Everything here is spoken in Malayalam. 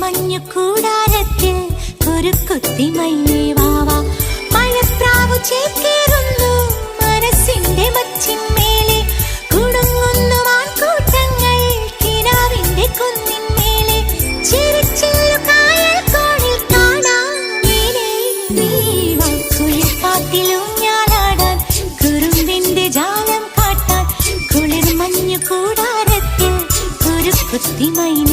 മഞ്ഞു കൂടാരത്തിൽ കുരുക്കുത്തിമൈനേ വാവാ. മഴപ്രാവു ചേക്കേറുന്നു മനസ്സിന്റെ മച്ചിന്മേലെ, കുടുങ്ങുന്നു മാൻകൂട്ടങ്ങൾ കിനാവിന്റെ കുന്നിന്മേലെ. ചിരിച്ചില്ലു കായൽ കോണിൽ കാണാം നീലേ നീവാ. കുളിർപ്പാത്തിലൂഞ്ഞാലാടാൻ കുറുമ്പിന്റെ ജാലം കാട്ടാൻ കുളിർ മഞ്ഞു കൂടാരത്തിൽ കുരുക്കുത്തിമൈനേ.